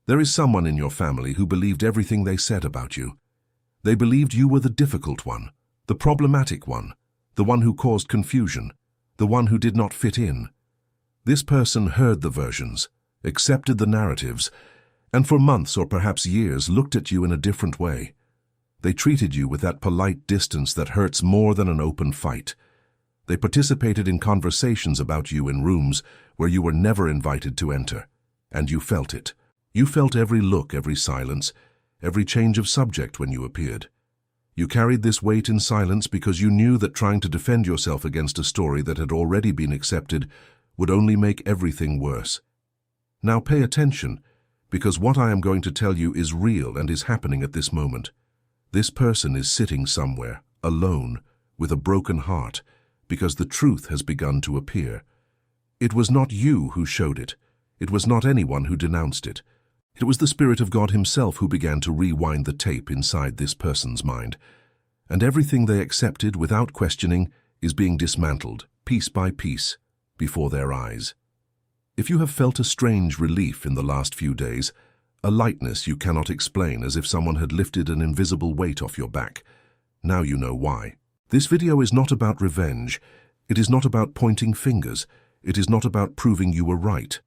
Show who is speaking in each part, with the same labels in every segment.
Speaker 1: There is someone in your family who believed everything they said about you. They believed you were the difficult one, the problematic one, the one who caused confusion, the one who did not fit in. This person heard the versions, accepted the narratives, and for months or perhaps years looked at you in a different way. They treated you with that polite distance that hurts more than an open fight. They participated in conversations about you in rooms where you were never invited to enter, and you felt it. You felt every look, every silence, every change of subject when you appeared. You carried this weight in silence because you knew that trying to defend yourself against a story that had already been accepted would only make everything worse. Now pay attention, because what I am going to tell you is real and is happening at this moment. This person is sitting somewhere, alone, with a broken heart, because the truth has begun to appear. It was not you who showed it. It was not anyone who denounced it. It was the Spirit of God Himself who began to rewind the tape inside this person's mind. And everything they accepted without questioning is being dismantled, piece by piece, before their eyes. If you have felt a strange relief in the last few days, a lightness you cannot explain as if someone had lifted an invisible weight off your back, now you know why. This video is not about revenge. It is not about pointing fingers. It is not about proving you were right.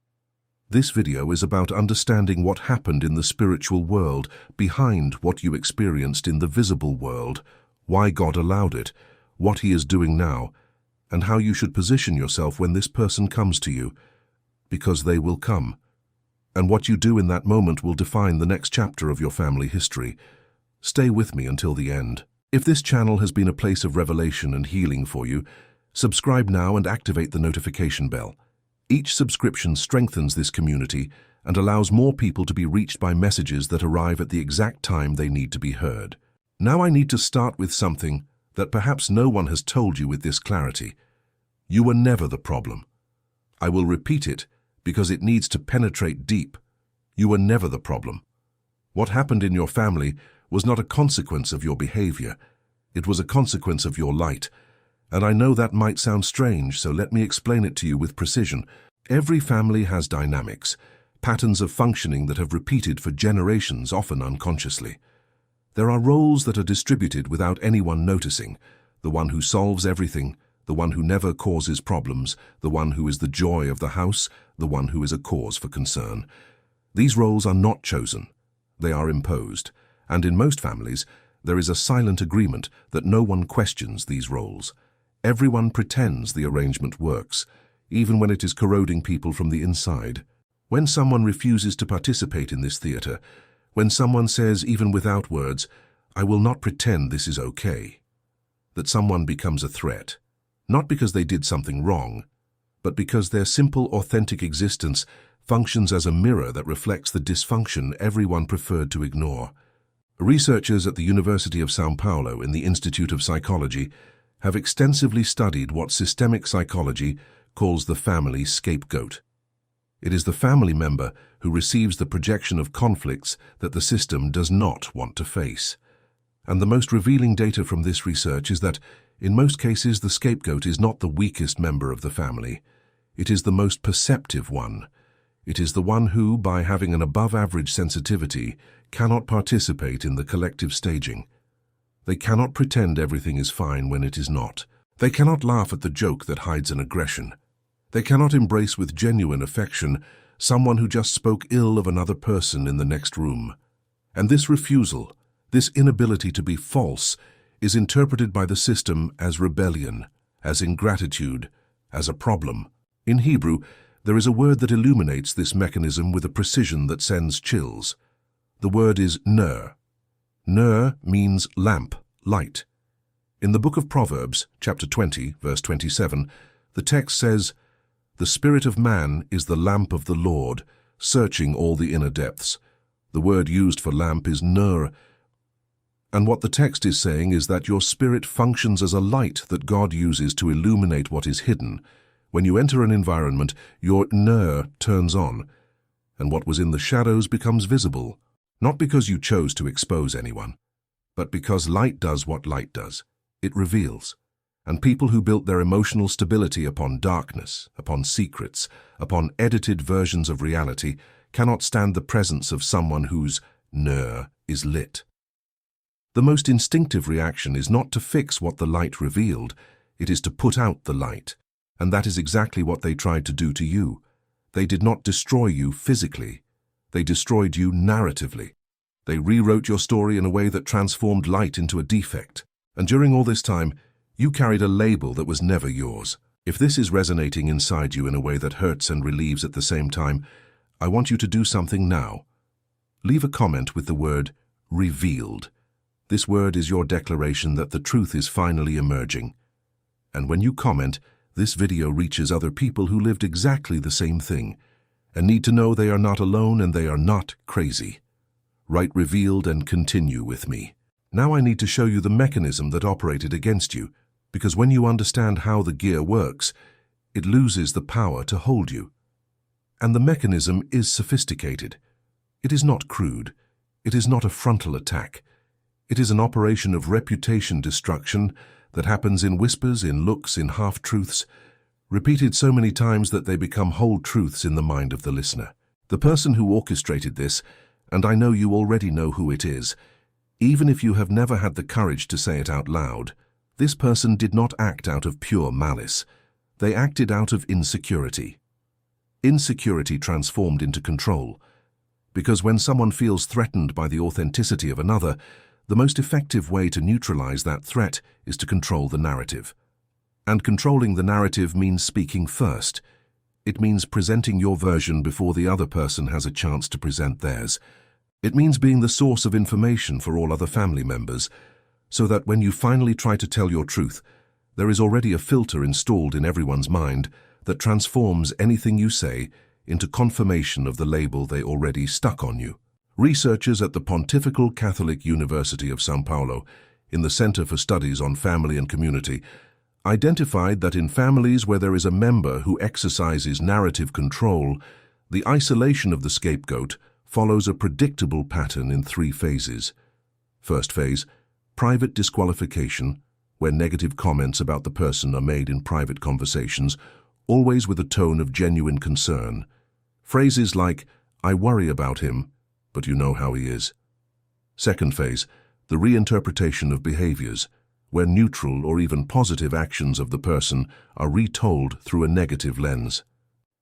Speaker 1: This video is about understanding what happened in the spiritual world behind what you experienced in the visible world, why God allowed it, what He is doing now, and how you should position yourself when this person comes to you, because they will come. And what you do in that moment will define the next chapter of your family history. Stay with me until the end. If this channel has been a place of revelation and healing for you, subscribe now and activate the notification bell. Each subscription strengthens this community and allows more people to be reached by messages that arrive at the exact time they need to be heard. Now I need to start with something that perhaps no one has told you with this clarity. You were never the problem. I will repeat it because it needs to penetrate deep. You were never the problem. What happened in your family was not a consequence of your behavior. It was a consequence of your light. And I know that might sound strange, so let me explain it to you with precision. Every family has dynamics, patterns of functioning that have repeated for generations, often unconsciously. There are roles that are distributed without anyone noticing: the one who solves everything, the one who never causes problems, the one who is the joy of the house, the one who is a cause for concern. These roles are not chosen. They are imposed. And in most families, there is a silent agreement that no one questions these roles. Everyone pretends the arrangement works, even when it is corroding people from the inside. When someone refuses to participate in this theater, when someone says, even without words, "I will not pretend this is okay," that someone becomes a threat, not because they did something wrong, but because their simple, authentic existence functions as a mirror that reflects the dysfunction everyone preferred to ignore. Researchers at the University of São Paulo in the Institute of Psychology have extensively studied what systemic psychology calls the family scapegoat. It is the family member who receives the projection of conflicts that the system does not want to face. And the most revealing data from this research is that, in most cases, the scapegoat is not the weakest member of the family. It is the most perceptive one. It is the one who, by having an above-average sensitivity, cannot participate in the collective staging. They cannot pretend everything is fine when it is not. They cannot laugh at the joke that hides an aggression. They cannot embrace with genuine affection someone who just spoke ill of another person in the next room. And this refusal, this inability to be false, is interpreted by the system as rebellion, as ingratitude, as a problem. In Hebrew, there is a word that illuminates this mechanism with a precision that sends chills. The word is ner. Ner means lamp, light. In the book of Proverbs, chapter 20, verse 27, the text says, "The spirit of man is the lamp of the Lord, searching all the inner depths." The word used for lamp is ner. And what the text is saying is that your spirit functions as a light that God uses to illuminate what is hidden. When you enter an environment, your ner turns on, and what was in the shadows becomes visible. Not because you chose to expose anyone, but because light does what light does. It reveals. And people who built their emotional stability upon darkness, upon secrets, upon edited versions of reality, cannot stand the presence of someone whose ner is lit. The most instinctive reaction is not to fix what the light revealed, it is to put out the light, and that is exactly what they tried to do to you. They did not destroy you physically, they destroyed you narratively. They rewrote your story in a way that transformed light into a defect. And during all this time, you carried a label that was never yours. If this is resonating inside you in a way that hurts and relieves at the same time, I want you to do something now. Leave a comment with the word revealed. This word is your declaration that the truth is finally emerging. And when you comment, this video reaches other people who lived exactly the same thing and need to know they are not alone and they are not crazy. Write revealed and continue with me. Now I need to show you the mechanism that operated against you, because when you understand how the gear works, it loses the power to hold you. And the mechanism is sophisticated. It is not crude. It is not a frontal attack. It is an operation of reputation destruction that happens in whispers, in looks, in half-truths, repeated so many times that they become whole truths in the mind of the listener. The person who orchestrated this, and I know you already know who it is, even if you have never had the courage to say it out loud, this person did not act out of pure malice. They acted out of insecurity. Insecurity transformed into control. Because when someone feels threatened by the authenticity of another, the most effective way to neutralize that threat is to control the narrative. And controlling the narrative means speaking first. It means presenting your version before the other person has a chance to present theirs. It means being the source of information for all other family members, so that when you finally try to tell your truth, there is already a filter installed in everyone's mind that transforms anything you say into confirmation of the label they already stuck on you. Researchers at the Pontifical Catholic University of São Paulo, in the Center for Studies on Family and Community, identified that in families where there is a member who exercises narrative control, the isolation of the scapegoat follows a predictable pattern in 3 phases. First phase, private disqualification, where negative comments about the person are made in private conversations, always with a tone of genuine concern. Phrases like, "I worry about him, but you know how he is." Second phase, the reinterpretation of behaviors, where neutral or even positive actions of the person are retold through a negative lens.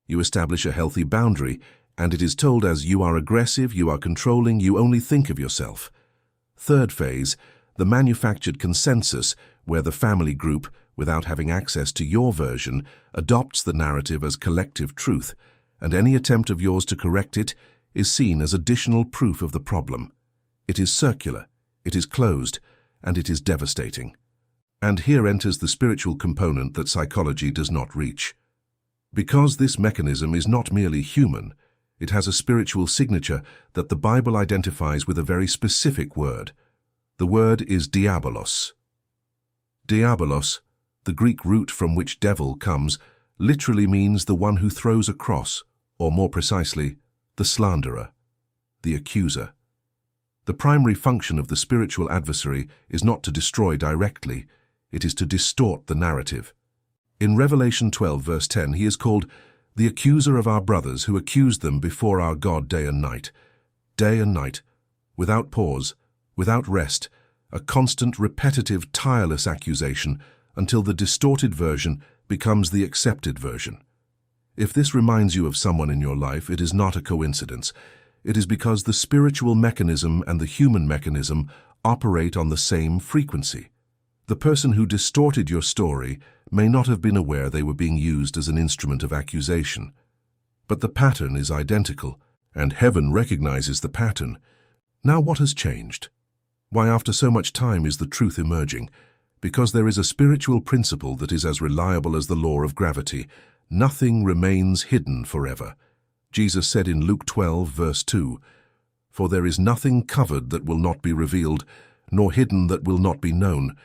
Speaker 1: You establish a healthy boundary, and it is told as you are aggressive, you are controlling, you only think of yourself. Third phase, the manufactured consensus, where the family group, without having access to your version, adopts the narrative as collective truth, and any attempt of yours to correct it is seen as additional proof of the problem. It is circular, it is closed, and it is devastating. And here enters the spiritual component that psychology does not reach. Because this mechanism is not merely human, it has a spiritual signature that the Bible identifies with a very specific word. The word is diabolos. Diabolos, the Greek root from which devil comes, literally means the one who throws a cross, or more precisely, the slanderer, the accuser. The primary function of the spiritual adversary is not to destroy directly, it is to distort the narrative. In Revelation 12, verse 10, he is called the accuser of our brothers who accused them before our God day and night, without pause, without rest, a constant, repetitive, tireless accusation until the distorted version becomes the accepted version. If this reminds you of someone in your life, it is not a coincidence. It is because the spiritual mechanism and the human mechanism operate on the same frequency. The person who distorted your story may not have been aware they were being used as an instrument of accusation. But the pattern is identical, and heaven recognizes the pattern. Now what has changed? Why, after so much time is the truth emerging? Because there is a spiritual principle that is as reliable as the law of gravity. Nothing remains hidden forever. Jesus said in Luke 12, verse 2, "For there is nothing covered that will not be revealed, nor hidden that will not be known."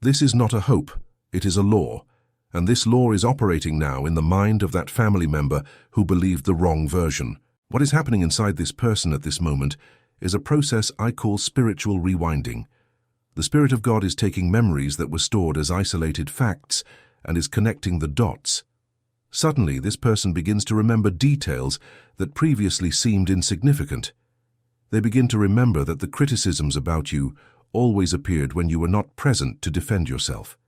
Speaker 1: This is not a hope, it is a law, and this law is operating now in the mind of that family member who believed the wrong version. What is happening inside this person at this moment is a process I call spiritual rewinding. The Spirit of God is taking memories that were stored as isolated facts and is connecting the dots. Suddenly, this person begins to remember details that previously seemed insignificant. They begin to remember that the criticisms about you always appeared when you were not present to defend yourself.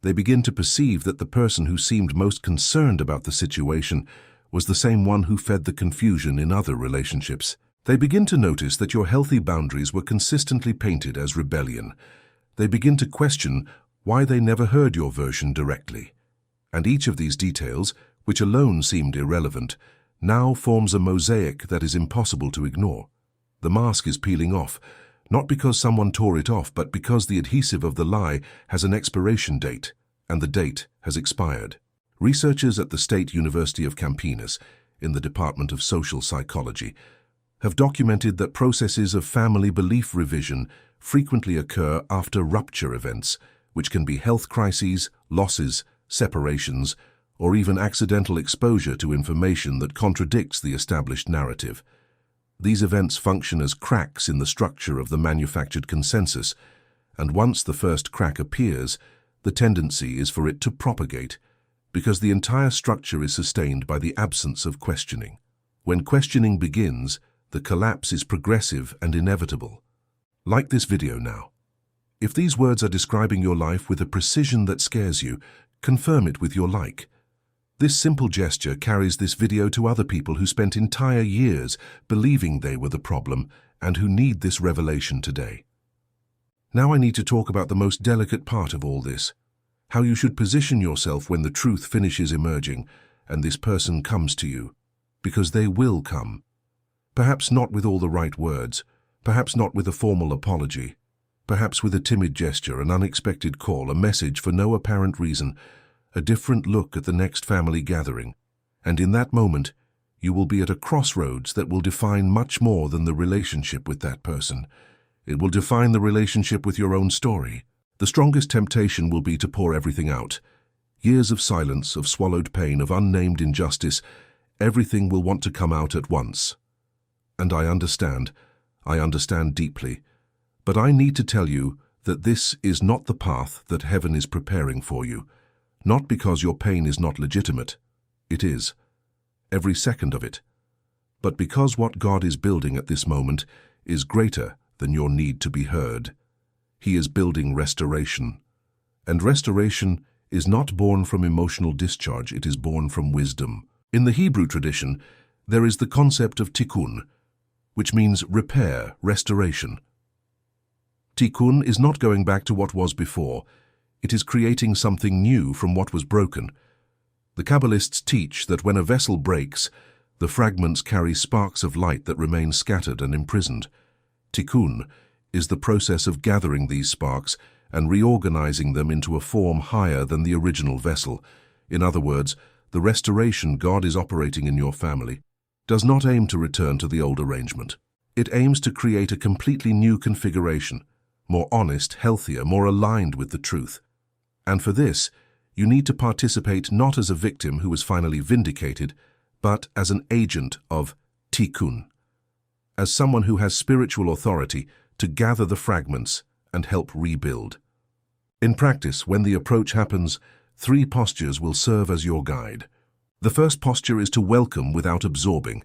Speaker 1: They begin to perceive that the person who seemed most concerned about the situation was the same one who fed the confusion in other relationships. They begin to notice that your healthy boundaries were consistently painted as rebellion. They begin to question why they never heard your version directly. And each of these details, which alone seemed irrelevant, now forms a mosaic that is impossible to ignore. The mask is peeling off, not because someone tore it off, but because the adhesive of the lie has an expiration date, and the date has expired. Researchers at the State University of Campinas, in the Department of Social Psychology, have documented that processes of family belief revision frequently occur after rupture events, which can be health crises, losses, separations, or even accidental exposure to information that contradicts the established narrative. These events function as cracks in the structure of the manufactured consensus, and once the first crack appears, the tendency is for it to propagate, because the entire structure is sustained by the absence of questioning. When questioning begins, the collapse is progressive and inevitable. Like this video now. If these words are describing your life with a precision that scares you, confirm it with your like. This simple gesture carries this video to other people who spent entire years believing they were the problem and who need this revelation today. Now I need to talk about the most delicate part of all this, how you should position yourself when the truth finishes emerging and this person comes to you, because they will come. Perhaps not with all the right words, perhaps not with a formal apology, perhaps with a timid gesture, an unexpected call, a message for no apparent reason, a different look at the next family gathering. And in that moment, you will be at a crossroads that will define much more than the relationship with that person. It will define the relationship with your own story. The strongest temptation will be to pour everything out. Years of silence, of swallowed pain, of unnamed injustice, everything will want to come out at once. And I understand deeply. But I need to tell you that this is not the path that heaven is preparing for you. Not because your pain is not legitimate. It is. Every second of it. But because what God is building at this moment is greater than your need to be heard. He is building restoration. And restoration is not born from emotional discharge, it is born from wisdom. In the Hebrew tradition, there is the concept of tikkun, which means repair, restoration. Tikkun is not going back to what was before. It is creating something new from what was broken. The Kabbalists teach that when a vessel breaks, the fragments carry sparks of light that remain scattered and imprisoned. Tikkun is the process of gathering these sparks and reorganizing them into a form higher than the original vessel. In other words, the restoration God is operating in your family does not aim to return to the old arrangement. It aims to create a completely new configuration, more honest, healthier, more aligned with the truth. And for this, you need to participate not as a victim who was finally vindicated, but as an agent of tikkun, as someone who has spiritual authority to gather the fragments and help rebuild. In practice, when the approach happens, 3 postures will serve as your guide. The first posture is to welcome without absorbing.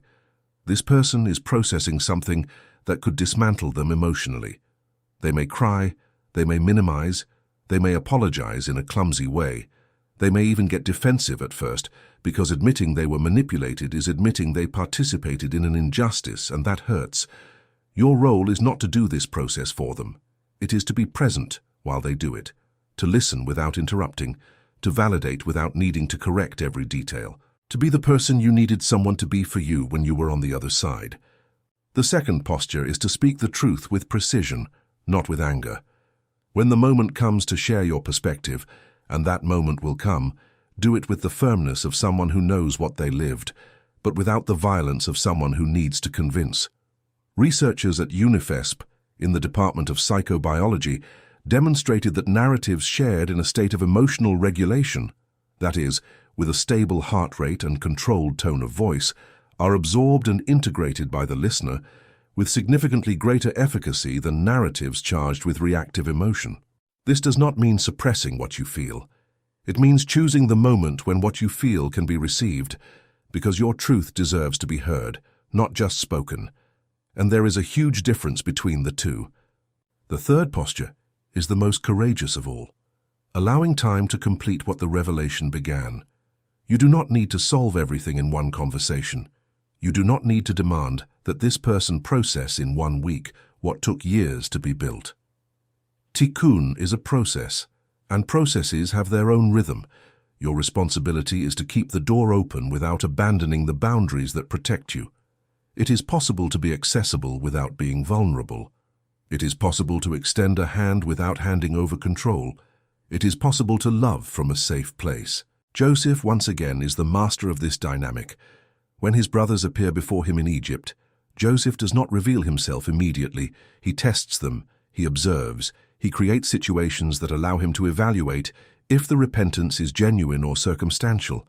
Speaker 1: This person is processing something that could dismantle them emotionally. They may cry, they may minimize, they may apologize in a clumsy way. They may even get defensive at first, because admitting they were manipulated is admitting they participated in an injustice, and that hurts. Your role is not to do this process for them. It is to be present while they do it, to listen without interrupting, to validate without needing to correct every detail, to be the person you needed someone to be for you when you were on the other side. The second posture is to speak the truth with precision, not with anger. When the moment comes to share your perspective, and that moment will come, do it with the firmness of someone who knows what they lived, but without the violence of someone who needs to convince. Researchers at UNIFESP, in the Department of Psychobiology, demonstrated that narratives shared in a state of emotional regulation, that is, with a stable heart rate and controlled tone of voice, are absorbed and integrated by the listener with significantly greater efficacy than narratives charged with reactive emotion. This does not mean suppressing what you feel. It means choosing the moment when what you feel can be received, because your truth deserves to be heard, not just spoken. And there is a huge difference between the two. The third posture is the most courageous of all, allowing time to complete what the revelation began. You do not need to solve everything in one conversation. You do not need to demand that this person process in 1 week what took years to be built. Tikkun is a process, and processes have their own rhythm. Your responsibility is to keep the door open without abandoning the boundaries that protect you. It is possible to be accessible without being vulnerable. It is possible to extend a hand without handing over control. It is possible to love from a safe place. Joseph, once again, is the master of this dynamic. When his brothers appear before him in Egypt, Joseph does not reveal himself immediately. He tests them, he observes, he creates situations that allow him to evaluate if the repentance is genuine or circumstantial.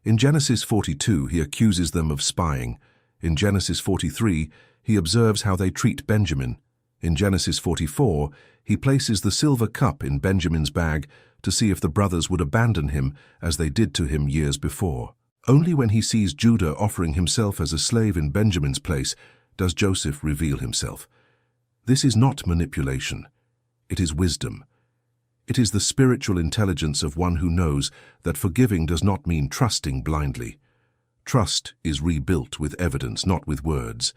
Speaker 1: In Genesis 42, he accuses them of spying. In Genesis 43, he observes how they treat Benjamin. In Genesis 44, he places the silver cup in Benjamin's bag to see if the brothers would abandon him as they did to him years before. Only when he sees Judah offering himself as a slave in Benjamin's place does Joseph reveal himself. This is not manipulation. It is wisdom. It is the spiritual intelligence of one who knows that forgiving does not mean trusting blindly. Trust is rebuilt with evidence, not with words,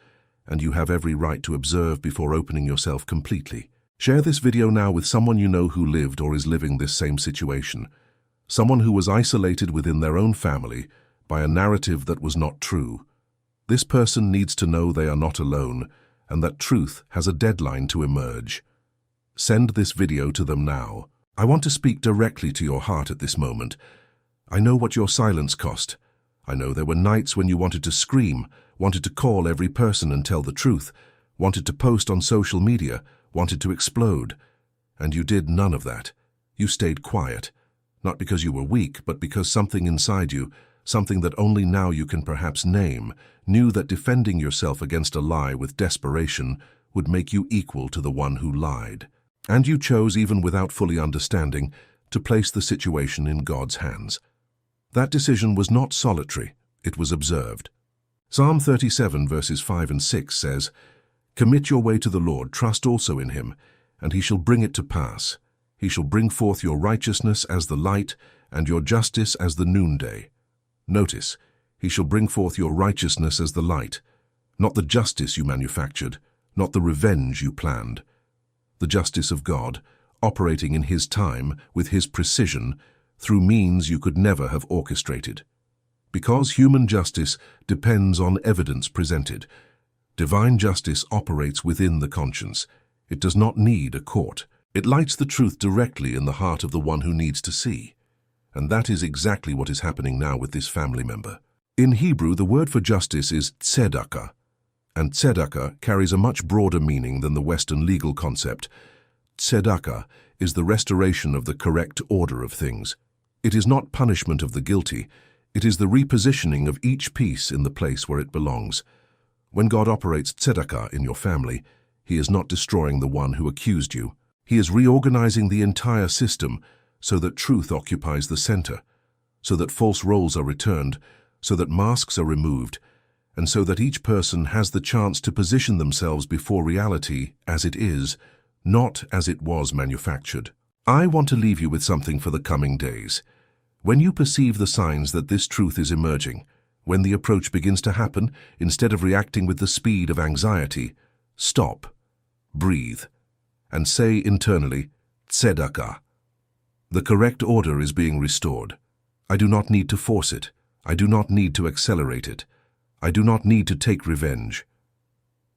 Speaker 1: and you have every right to observe before opening yourself completely. Share this video now with someone you know who lived or is living this same situation. Someone who was isolated within their own family by a narrative that was not true. This person needs to know they are not alone and that truth has a deadline to emerge. Send this video to them now. I want to speak directly to your heart at this moment. I know what your silence cost. I know there were nights when you wanted to scream, wanted to call every person and tell the truth, wanted to post on social media, wanted to explode. And you did none of that. You stayed quiet, not because you were weak, but because something inside you, something that only now you can perhaps name, knew that defending yourself against a lie with desperation would make you equal to the one who lied. And you chose, even without fully understanding, to place the situation in God's hands. That decision was not solitary, it was observed. Psalm 37 verses 5 and 6 says, "Commit your way to the Lord, trust also in him, and he shall bring it to pass. He shall bring forth your righteousness as the light, and your justice as the noonday." Notice, he shall bring forth your righteousness as the light, not the justice you manufactured, not the revenge you planned. The justice of God, operating in his time, with his precision, through means you could never have orchestrated. Because human justice depends on evidence presented, divine justice operates within the conscience. It does not need a court. It lights the truth directly in the heart of the one who needs to see. And that is exactly what is happening now with this family member. In Hebrew, the word for justice is tzedakah, and tzedakah carries a much broader meaning than the Western legal concept. Tzedakah is the restoration of the correct order of things. It is not punishment of the guilty, it is the repositioning of each piece in the place where it belongs. When God operates tzedakah in your family, he is not destroying the one who accused you. He is reorganizing the entire system so that truth occupies the center, so that false roles are returned, so that masks are removed, and so that each person has the chance to position themselves before reality as it is, not as it was manufactured. I want to leave you with something for the coming days. When you perceive the signs that this truth is emerging, when the approach begins to happen, instead of reacting with the speed of anxiety, stop, breathe, and say internally, tzedakah. The correct order is being restored. I do not need to force it. I do not need to accelerate it. I do not need to take revenge.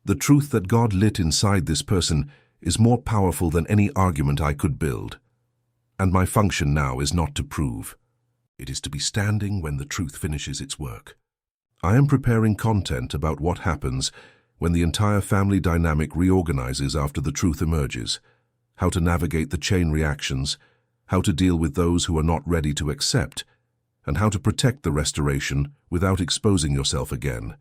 Speaker 1: The truth that God lit inside this person is more powerful than any argument I could build. And my function now is not to prove. It is to be standing when the truth finishes its work. I am preparing content about what happens when the entire family dynamic reorganizes after the truth emerges, how to navigate the chain reactions, how to deal with those who are not ready to accept, and how to protect the restoration without exposing yourself again.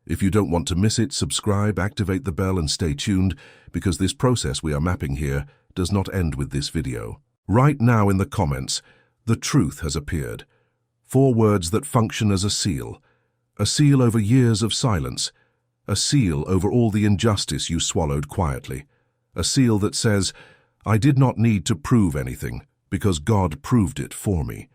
Speaker 1: If you don't want to miss it, subscribe, activate the bell, and stay tuned, because this process we are mapping here does not end with this video. Write now in the comments, The truth has appeared. 4 words that function as a seal over years of silence, a seal over all the injustice you swallowed quietly, a seal that says, I did not need to prove anything, because God proved it for me.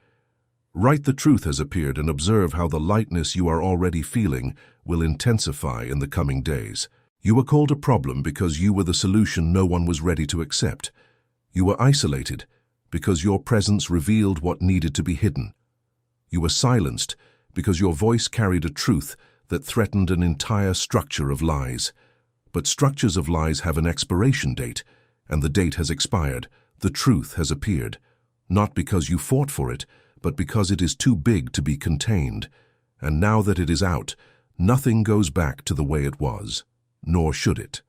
Speaker 1: Write the truth has appeared and observe how the lightness you are already feeling will intensify in the coming days. You were called a problem because you were the solution no one was ready to accept. You were isolated because your presence revealed what needed to be hidden. You were silenced because your voice carried a truth that threatened an entire structure of lies. But structures of lies have an expiration date, and the date has expired. The truth has appeared, not because you fought for it, but because it is too big to be contained. And now that it is out, nothing goes back to the way it was, nor should it.